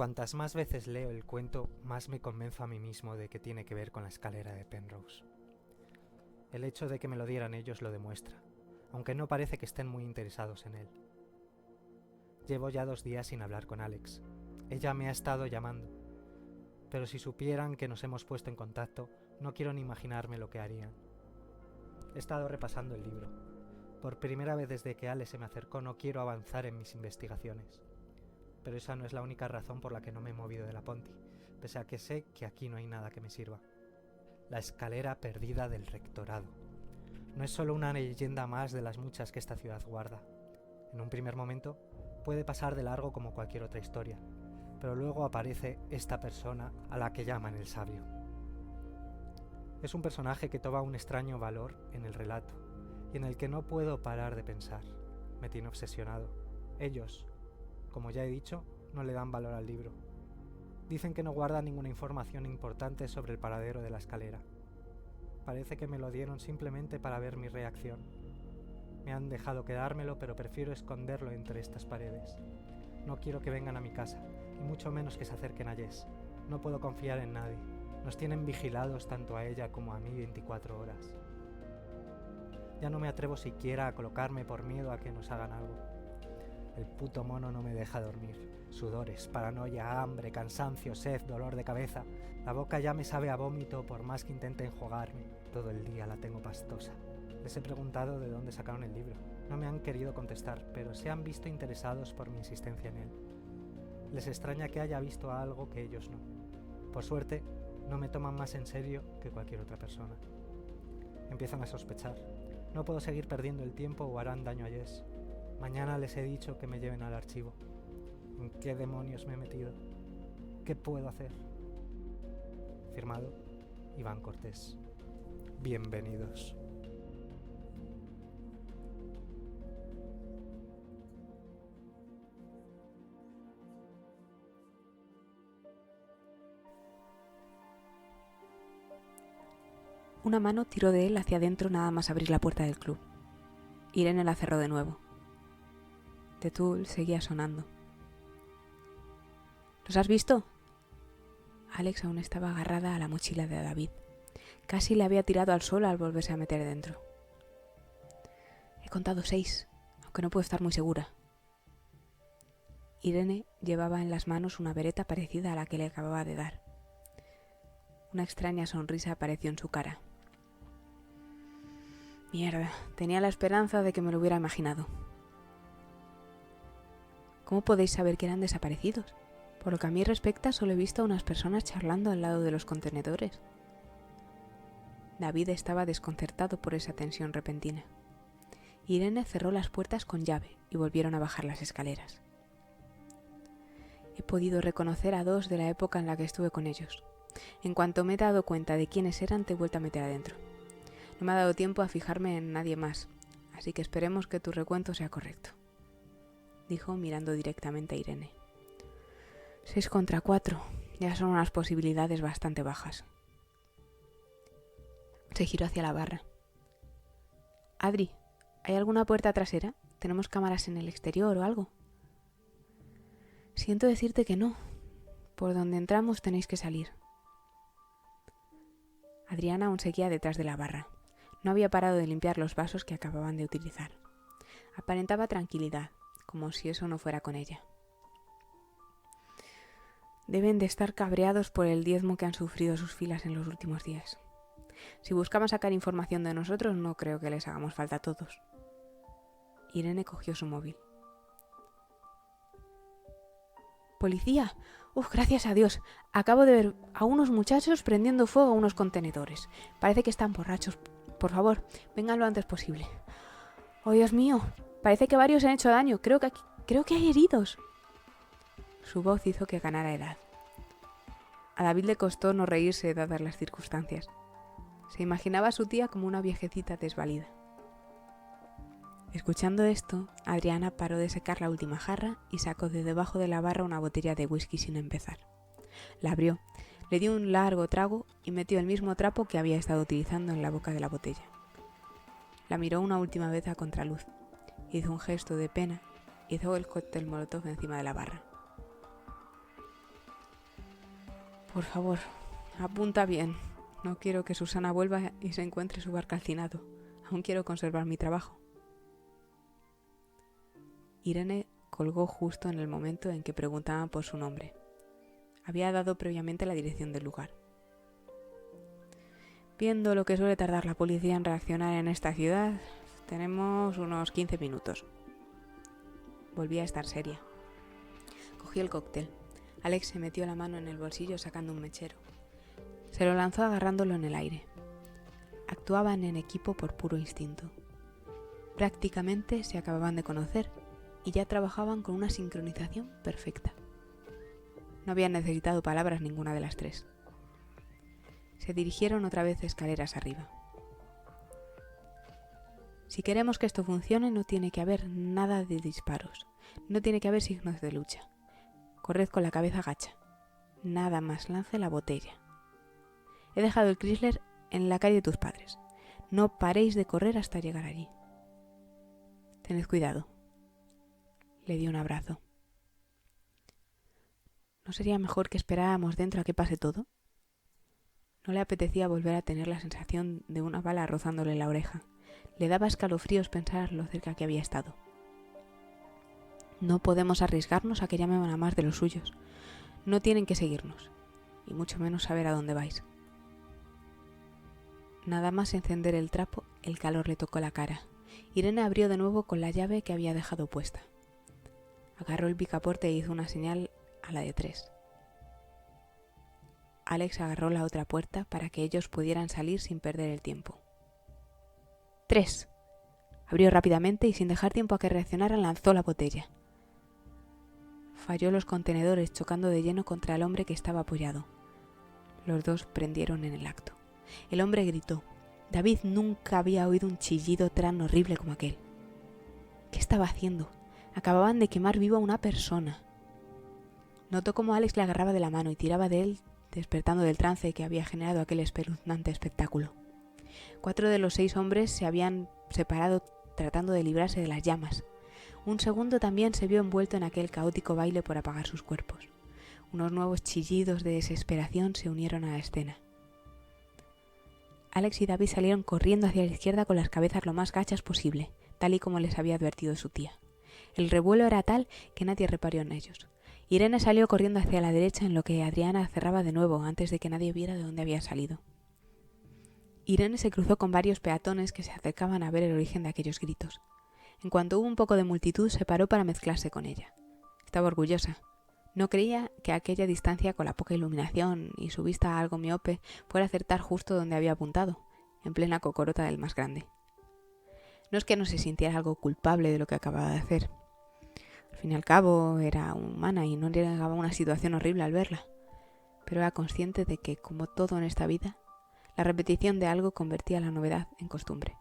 Cuantas más veces leo el cuento, más me convenzo a mí mismo de que tiene que ver con la escalera de Penrose. El hecho de que me lo dieran ellos lo demuestra, aunque no parece que estén muy interesados en él. Llevo ya 2 días sin hablar con Alex. Ella me ha estado llamando, pero si supieran que nos hemos puesto en contacto, no quiero ni imaginarme lo que harían. He estado repasando el libro. Por primera vez desde que Alex se me acercó no quiero avanzar en mis investigaciones. Pero esa no es la única razón por la que no me he movido de la Ponti, pese a que sé que aquí no hay nada que me sirva. La escalera perdida del rectorado. No es solo una leyenda más de las muchas que esta ciudad guarda. En un primer momento puede pasar de largo como cualquier otra historia, pero luego aparece esta persona a la que llaman el sabio. Es un personaje que toma un extraño valor en el relato y en el que no puedo parar de pensar. Me tiene obsesionado. Ellos, como ya he dicho, no le dan valor al libro. Dicen que no guarda ninguna información importante sobre el paradero de la escalera. Parece que me lo dieron simplemente para ver mi reacción. Me han dejado quedármelo, pero prefiero esconderlo entre estas paredes. No quiero que vengan a mi casa, y mucho menos que se acerquen a Jess. No puedo confiar en nadie. Nos tienen vigilados tanto a ella como a mí 24 horas. Ya no me atrevo siquiera a colocarme por miedo a que nos hagan algo. El puto mono no me deja dormir. Sudores, paranoia, hambre, cansancio, sed, dolor de cabeza. La boca ya me sabe a vómito por más que intente enjuagarme. Todo el día la tengo pastosa. Les he preguntado de dónde sacaron el libro. No me han querido contestar, pero se han visto interesados por mi insistencia en él. Les extraña que haya visto algo que ellos no. Por suerte, no me toman más en serio que cualquier otra persona. Empiezan a sospechar. No puedo seguir perdiendo el tiempo o harán daño a Jess. Mañana les he dicho que me lleven al archivo. ¿En qué demonios me he metido? ¿Qué puedo hacer? Firmado, Iván Cortés. Bienvenidos. Una mano tiró de él hacia adentro nada más abrir la puerta del club. Irene la cerró de nuevo. The Tool seguía sonando. ¿Los has visto? Alex aún estaba agarrada a la mochila de David. Casi le había tirado al suelo al volverse a meter dentro. He contado 6, aunque no puedo estar muy segura. Irene llevaba en las manos una bereta parecida a la que le acababa de dar. Una extraña sonrisa apareció en su cara. Mierda, tenía la esperanza de que me lo hubiera imaginado. ¿Cómo podéis saber que eran desaparecidos? Por lo que a mí respecta, solo he visto a unas personas charlando al lado de los contenedores. David estaba desconcertado por esa tensión repentina. Irene cerró las puertas con llave y volvieron a bajar las escaleras. He podido reconocer a 2 de la época en la que estuve con ellos. En cuanto me he dado cuenta de quiénes eran, te he vuelto a meter adentro. No me ha dado tiempo a fijarme en nadie más, así que esperemos que tu recuento sea correcto, dijo mirando directamente a Irene. 6 contra 4, ya son unas posibilidades bastante bajas. Se giró hacia la barra. Adri, ¿hay alguna puerta trasera? ¿Tenemos cámaras en el exterior o algo? Siento decirte que no. Por donde entramos tenéis que salir. Adriana aún seguía detrás de la barra. No había parado de limpiar los vasos que acababan de utilizar. Aparentaba tranquilidad, como si eso no fuera con ella. Deben de estar cabreados por el diezmo que han sufrido sus filas en los últimos días. Si buscaban sacar información de nosotros, no creo que les hagamos falta a todos. Irene cogió su móvil. ¡Policía! Gracias a Dios. Acabo de ver a unos muchachos prendiendo fuego a unos contenedores. Parece que están borrachos. Por favor, vengan lo antes posible. ¡Oh, Dios mío! Parece que varios se han hecho daño. Creo que hay heridos. Su voz hizo que ganara edad. A David le costó no reírse dadas las circunstancias. Se imaginaba a su tía como una viejecita desvalida. Escuchando esto, Adriana paró de secar la última jarra y sacó de debajo de la barra una botella de whisky sin empezar. La abrió, le dio un largo trago y metió el mismo trapo que había estado utilizando en la boca de la botella. La miró una última vez a contraluz. Hizo un gesto de pena y dejó el cóctel molotov encima de la barra. Por favor, apunta bien. No quiero que Susana vuelva y se encuentre su bar calcinado. Aún quiero conservar mi trabajo. Irene colgó justo en el momento en que preguntaban por su nombre. Había dado previamente la dirección del lugar. Viendo lo que suele tardar la policía en reaccionar en esta ciudad, tenemos unos 15 minutos. Volví a estar seria. Cogí el cóctel. Alex se metió la mano en el bolsillo sacando un mechero. Se lo lanzó agarrándolo en el aire. Actuaban en equipo por puro instinto. Prácticamente se acababan de conocer y ya trabajaban con una sincronización perfecta. No habían necesitado palabras ninguna de las tres. Se dirigieron otra vez escaleras arriba. Si queremos que esto funcione, no tiene que haber nada de disparos. No tiene que haber signos de lucha. Corred con la cabeza gacha. Nada más lance la botella. He dejado el Chrysler en la calle de tus padres. No paréis de correr hasta llegar allí. Tened cuidado. Le di un abrazo. ¿No sería mejor que esperáramos dentro a que pase todo? No le apetecía volver a tener la sensación de una bala rozándole la oreja. Le daba escalofríos pensar lo cerca que había estado. No podemos arriesgarnos a que llamen a más de los suyos. No tienen que seguirnos, y mucho menos saber a dónde vais. Nada más encender el trapo, el calor le tocó la cara. Irene abrió de nuevo con la llave que había dejado puesta. Agarró el picaporte e hizo una señal a la de 3. Alex agarró la otra puerta para que ellos pudieran salir sin perder el tiempo. 3. Abrió rápidamente y sin dejar tiempo a que reaccionaran lanzó la botella. Falló los contenedores chocando de lleno contra el hombre que estaba apoyado. Los dos prendieron en el acto. El hombre gritó. David nunca había oído un chillido tan horrible como aquel. ¿Qué estaba haciendo? Acababan de quemar vivo a una persona. Notó cómo Alex le agarraba de la mano y tiraba de él, despertando del trance que había generado aquel espeluznante espectáculo. 4 de los 6 hombres se habían separado tratando de librarse de las llamas. Un segundo también se vio envuelto en aquel caótico baile por apagar sus cuerpos. Unos nuevos chillidos de desesperación se unieron a la escena. Alex y David salieron corriendo hacia la izquierda con las cabezas lo más gachas posible, tal y como les había advertido su tía. El revuelo era tal que nadie reparó en ellos. Irene salió corriendo hacia la derecha en lo que Adriana cerraba de nuevo antes de que nadie viera de dónde había salido. Irene se cruzó con varios peatones que se acercaban a ver el origen de aquellos gritos. En cuanto hubo un poco de multitud, se paró para mezclarse con ella. Estaba orgullosa. No creía que a aquella distancia, con la poca iluminación y su vista algo miope, fuera a acertar justo donde había apuntado, en plena cocorota del más grande. No es que no se sintiera algo culpable de lo que acababa de hacer. Al fin y al cabo, era humana y no negaba una situación horrible al verla. Pero era consciente de que, como todo en esta vida, la repetición de algo convertía la novedad en costumbre.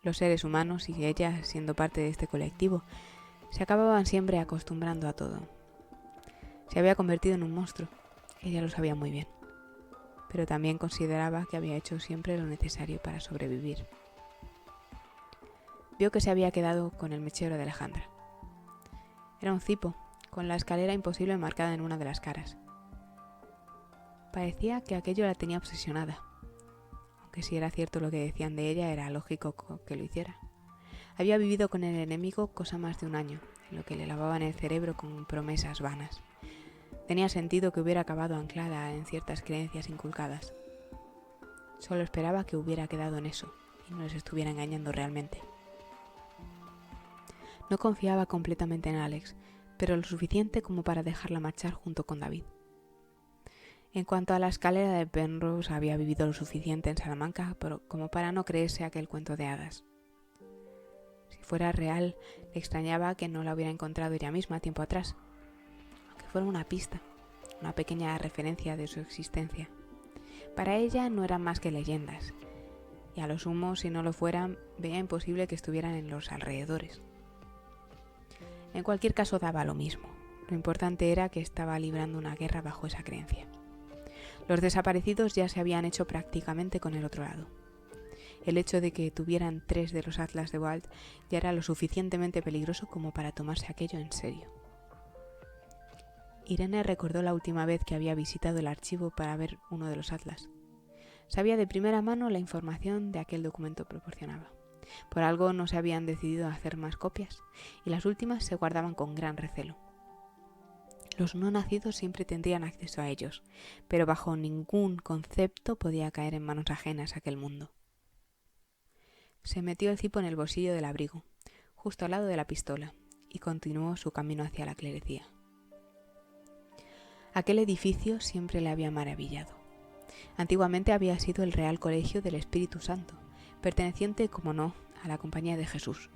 Los seres humanos, y ella siendo parte de este colectivo, se acababan siempre acostumbrando a todo. Se había convertido en un monstruo, ella lo sabía muy bien, pero también consideraba que había hecho siempre lo necesario para sobrevivir. Vio que se había quedado con el mechero de Alejandra. Era un cipo, con la escalera imposible marcada en una de las caras. Parecía que aquello la tenía obsesionada. Aunque si era cierto lo que decían de ella, era lógico que lo hiciera. Había vivido con el enemigo cosa más de un año, en lo que le lavaban el cerebro con promesas vanas. Tenía sentido que hubiera acabado anclada en ciertas creencias inculcadas. Solo esperaba que hubiera quedado en eso y no les estuviera engañando realmente. No confiaba completamente en Alex, pero lo suficiente como para dejarla marchar junto con David. En cuanto a la escalera de Penrose, había vivido lo suficiente en Salamanca como para no creerse aquel cuento de hadas. Si fuera real, le extrañaba que no la hubiera encontrado ella misma tiempo atrás, aunque fuera una pista, una pequeña referencia de su existencia. Para ella no eran más que leyendas, y a lo sumo, si no lo fueran, veía imposible que estuvieran en los alrededores. En cualquier caso daba lo mismo. Lo importante era que estaba librando una guerra bajo esa creencia. Los desaparecidos ya se habían hecho prácticamente con el otro lado. El hecho de que tuvieran 3 de los Atlas de Walt ya era lo suficientemente peligroso como para tomarse aquello en serio. Irene recordó la última vez que había visitado el archivo para ver uno de los atlas. Sabía de primera mano la información de aquel documento proporcionaba. Por algo no se habían decidido a hacer más copias, y las últimas se guardaban con gran recelo. Los no nacidos siempre tendrían acceso a ellos, pero bajo ningún concepto podía caer en manos ajenas a aquel mundo. Se metió el cipo en el bolsillo del abrigo, justo al lado de la pistola, y continuó su camino hacia la clerecía. Aquel edificio siempre le había maravillado. Antiguamente había sido el Real Colegio del Espíritu Santo, perteneciente, como no, a la Compañía de Jesús.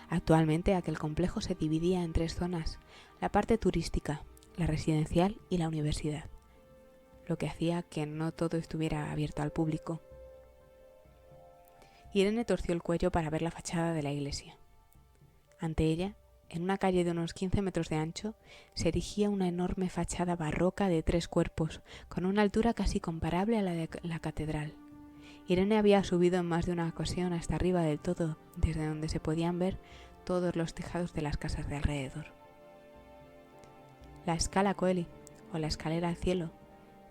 Actualmente aquel complejo se dividía en 3 zonas, la parte turística, la residencial y la universidad, lo que hacía que no todo estuviera abierto al público. Irene torció el cuello para ver la fachada de la iglesia. Ante ella, en una calle de unos 15 metros de ancho, se erigía una enorme fachada barroca de 3 cuerpos, con una altura casi comparable a la de la catedral. Irene había subido en más de una ocasión hasta arriba del todo, desde donde se podían ver todos los tejados de las casas de alrededor. La Scala Coeli, o la escalera al cielo,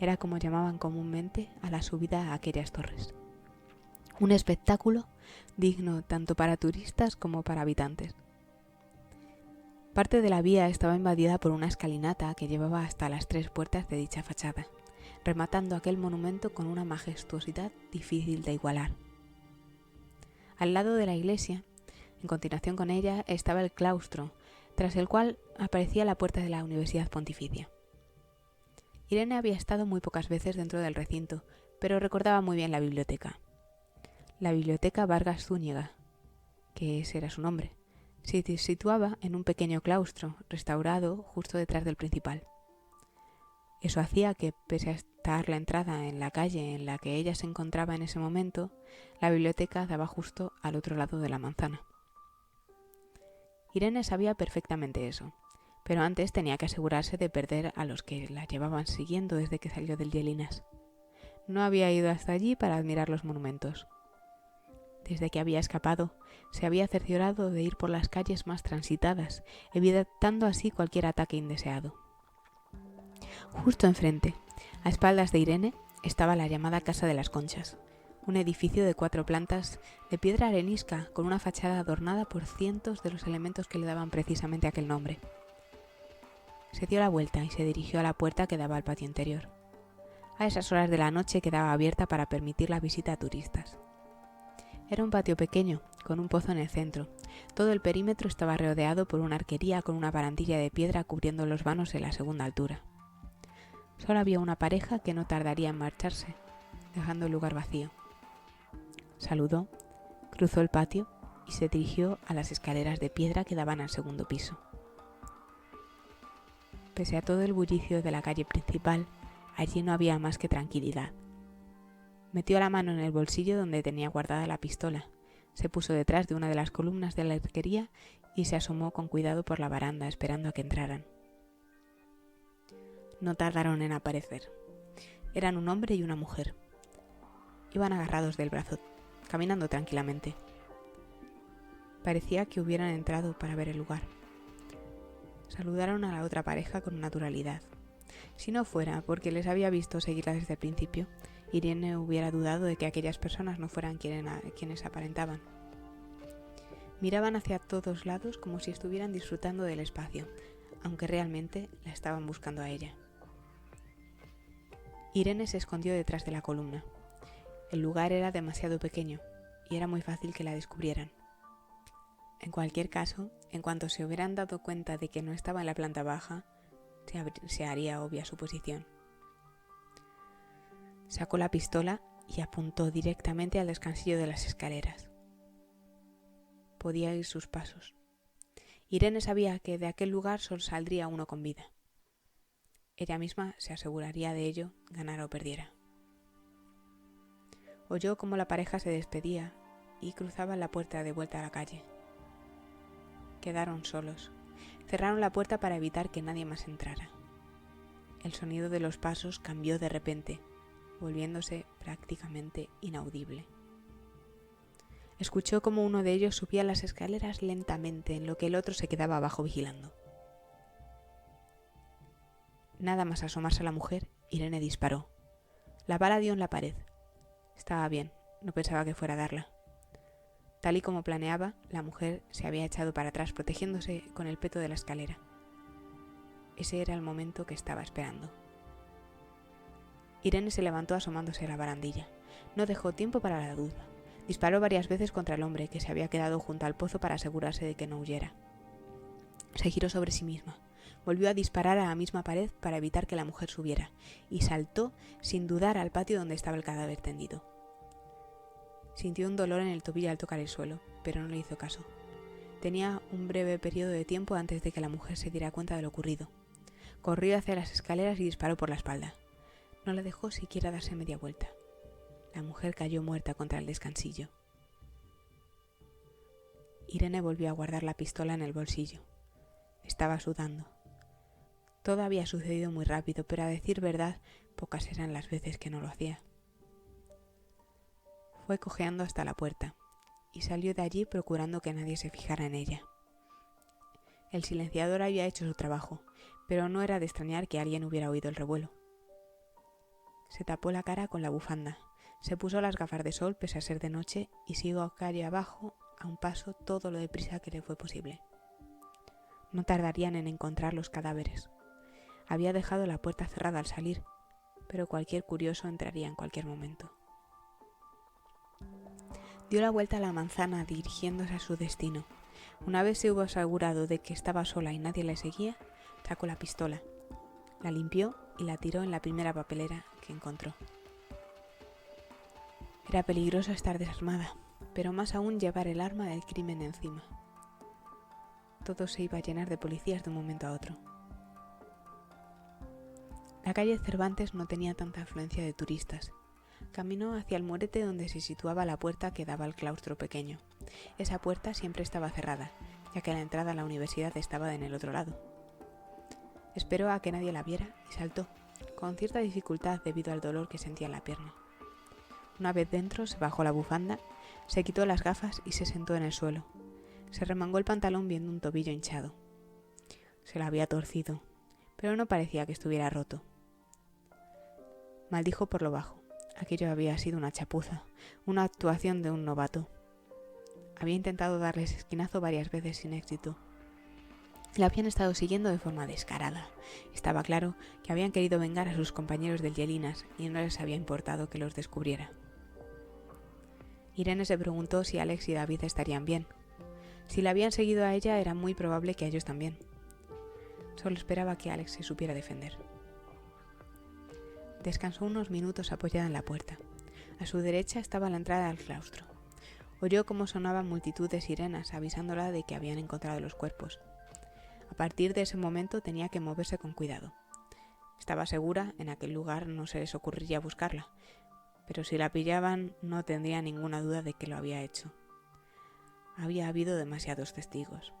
era como llamaban comúnmente a la subida a aquellas torres. Un espectáculo digno tanto para turistas como para habitantes. Parte de la vía estaba invadida por una escalinata que llevaba hasta las 3 puertas de dicha fachada, rematando aquel monumento con una majestuosidad difícil de igualar. Al lado de la iglesia, en continuación con ella, estaba el claustro, tras el cual aparecía la puerta de la Universidad Pontificia. Irene había estado muy pocas veces dentro del recinto, pero recordaba muy bien la biblioteca. La Biblioteca Vargas Zúñiga, que ese era su nombre, se situaba en un pequeño claustro, restaurado justo detrás del principal. Eso hacía que, pese a estar la entrada en la calle en la que ella se encontraba en ese momento, la biblioteca daba justo al otro lado de la manzana. Irene sabía perfectamente eso, pero antes tenía que asegurarse de perder a los que la llevaban siguiendo desde que salió del Yelinas. No había ido hasta allí para admirar los monumentos. Desde que había escapado, se había cerciorado de ir por las calles más transitadas, evitando así cualquier ataque indeseado. Justo enfrente, a espaldas de Irene, estaba la llamada Casa de las Conchas, un edificio de 4 plantas de piedra arenisca con una fachada adornada por cientos de los elementos que le daban precisamente aquel nombre. Se dio la vuelta y se dirigió a la puerta que daba al patio interior. A esas horas de la noche quedaba abierta para permitir la visita a turistas. Era un patio pequeño, con un pozo en el centro. Todo el perímetro estaba rodeado por una arquería con una barandilla de piedra cubriendo los vanos en la segunda altura. Solo había una pareja que no tardaría en marcharse, dejando el lugar vacío. Saludó, cruzó el patio y se dirigió a las escaleras de piedra que daban al segundo piso. Pese a todo el bullicio de la calle principal, allí no había más que tranquilidad. Metió la mano en el bolsillo donde tenía guardada la pistola, se puso detrás de una de las columnas de la arquería y se asomó con cuidado por la baranda esperando a que entraran. No tardaron en aparecer. Eran un hombre y una mujer. Iban agarrados del brazo, caminando tranquilamente. Parecía que hubieran entrado para ver el lugar. Saludaron a la otra pareja con naturalidad. Si no fuera porque les había visto seguirla desde el principio, Irene hubiera dudado de que aquellas personas no fueran quienes aparentaban. Miraban hacia todos lados como si estuvieran disfrutando del espacio, aunque realmente la estaban buscando a ella. Irene se escondió detrás de la columna. El lugar era demasiado pequeño y era muy fácil que la descubrieran. En cualquier caso, en cuanto se hubieran dado cuenta de que no estaba en la planta baja, se haría obvia su posición. Sacó la pistola y apuntó directamente al descansillo de las escaleras. Podía oír sus pasos. Irene sabía que de aquel lugar solo saldría uno con vida. Ella misma se aseguraría de ello, ganara o perdiera. Oyó cómo la pareja se despedía y cruzaba la puerta de vuelta a la calle. Quedaron solos. Cerraron la puerta para evitar que nadie más entrara. El sonido de los pasos cambió de repente, volviéndose prácticamente inaudible. Escuchó cómo uno de ellos subía las escaleras lentamente, en lo que el otro se quedaba abajo vigilando. Nada más asomarse a la mujer, Irene disparó. La bala dio en la pared. Estaba bien, no pensaba que fuera a darla. Tal y como planeaba, la mujer se había echado para atrás, protegiéndose con el peto de la escalera. Ese era el momento que estaba esperando. Irene se levantó asomándose a la barandilla. No dejó tiempo para la duda. Disparó varias veces contra el hombre, que se había quedado junto al pozo para asegurarse de que no huyera. Se giró sobre sí misma. Volvió a disparar a la misma pared para evitar que la mujer subiera, y saltó sin dudar al patio donde estaba el cadáver tendido. Sintió un dolor en el tobillo al tocar el suelo, pero no le hizo caso. Tenía un breve periodo de tiempo antes de que la mujer se diera cuenta de lo ocurrido. Corrió hacia las escaleras y disparó por la espalda. No la dejó siquiera darse media vuelta. La mujer cayó muerta contra el descansillo. Irene volvió a guardar la pistola en el bolsillo. Estaba sudando. Todo había sucedido muy rápido, pero a decir verdad, pocas eran las veces que no lo hacía. Fue cojeando hasta la puerta y salió de allí procurando que nadie se fijara en ella. El silenciador había hecho su trabajo, pero no era de extrañar que alguien hubiera oído el revuelo. Se tapó la cara con la bufanda, se puso las gafas de sol pese a ser de noche y siguió calle abajo a un paso todo lo deprisa que le fue posible. No tardarían en encontrar los cadáveres. Había dejado la puerta cerrada al salir, pero cualquier curioso entraría en cualquier momento. Dio la vuelta a la manzana dirigiéndose a su destino. Una vez se hubo asegurado de que estaba sola y nadie le seguía, sacó la pistola, la limpió y la tiró en la primera papelera que encontró. Era peligroso estar desarmada, pero más aún llevar el arma del crimen encima. Todo se iba a llenar de policías de un momento a otro. La calle Cervantes no tenía tanta afluencia de turistas. Caminó hacia el murete donde se situaba la puerta que daba al claustro pequeño. Esa puerta siempre estaba cerrada, ya que la entrada a la universidad estaba en el otro lado. Esperó a que nadie la viera y saltó, con cierta dificultad debido al dolor que sentía en la pierna. Una vez dentro, se bajó la bufanda, se quitó las gafas y se sentó en el suelo. Se remangó el pantalón viendo un tobillo hinchado. Se lo había torcido, pero no parecía que estuviera roto. Maldijo por lo bajo. Aquello había sido una chapuza, una actuación de un novato. Había intentado darles esquinazo varias veces sin éxito. La habían estado siguiendo de forma descarada. Estaba claro que habían querido vengar a sus compañeros del Yelinas y no les había importado que los descubriera. Irene se preguntó si Alex y David estarían bien. Si la habían seguido a ella, era muy probable que a ellos también. Solo esperaba que Alex se supiera defender. Descansó unos minutos apoyada en la puerta. A su derecha estaba la entrada al claustro. Oyó cómo sonaban multitud de sirenas avisándola de que habían encontrado los cuerpos. A partir de ese momento tenía que moverse con cuidado. Estaba segura, en aquel lugar no se les ocurriría buscarla, pero si la pillaban no tendría ninguna duda de que lo había hecho. Había habido demasiados testigos.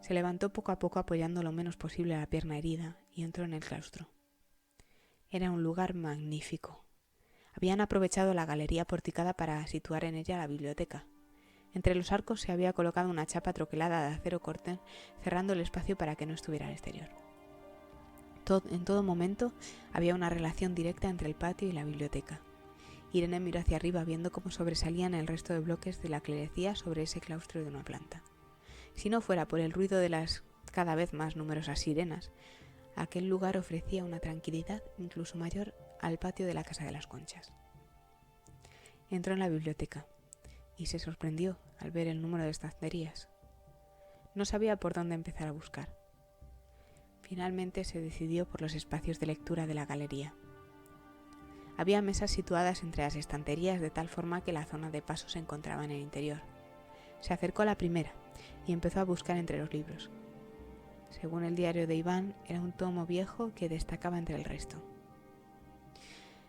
Se levantó poco a poco apoyando lo menos posible la pierna herida y entró en el claustro. Era un lugar magnífico. Habían aprovechado la galería porticada para situar en ella la biblioteca. Entre los arcos se había colocado una chapa troquelada de acero corten, cerrando el espacio para que no estuviera al exterior. En todo momento había una relación directa entre el patio y la biblioteca. Irene miró hacia arriba viendo cómo sobresalían el resto de bloques de la clerecía sobre ese claustro de una planta. Si no fuera por el ruido de las cada vez más numerosas sirenas, aquel lugar ofrecía una tranquilidad incluso mayor al patio de la Casa de las Conchas. Entró en la biblioteca y se sorprendió al ver el número de estanterías. No sabía por dónde empezar a buscar. Finalmente se decidió por los espacios de lectura de la galería. Había mesas situadas entre las estanterías de tal forma que la zona de paso se encontraba en el interior. Se acercó a la primera y empezó a buscar entre los libros. Según el diario de Iván, era un tomo viejo que destacaba entre el resto.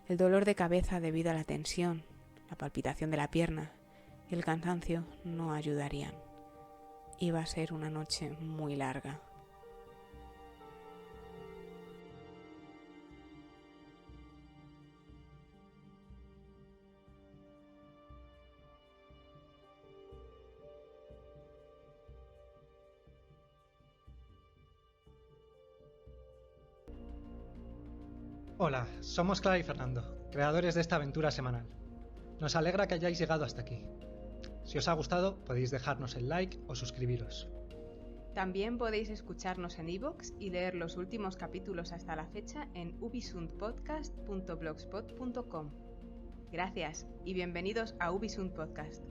El dolor de cabeza debido a la tensión, la palpitación de la pierna y el cansancio no ayudarían. Iba a ser una noche muy larga. Hola, somos Clara y Fernando, creadores de esta aventura semanal. Nos alegra que hayáis llegado hasta aquí. Si os ha gustado, podéis dejarnos el like o suscribiros. También podéis escucharnos en iVoox y leer los últimos capítulos hasta la fecha en ubisundpodcast.blogspot.com. Gracias y bienvenidos a Ubisund Podcast.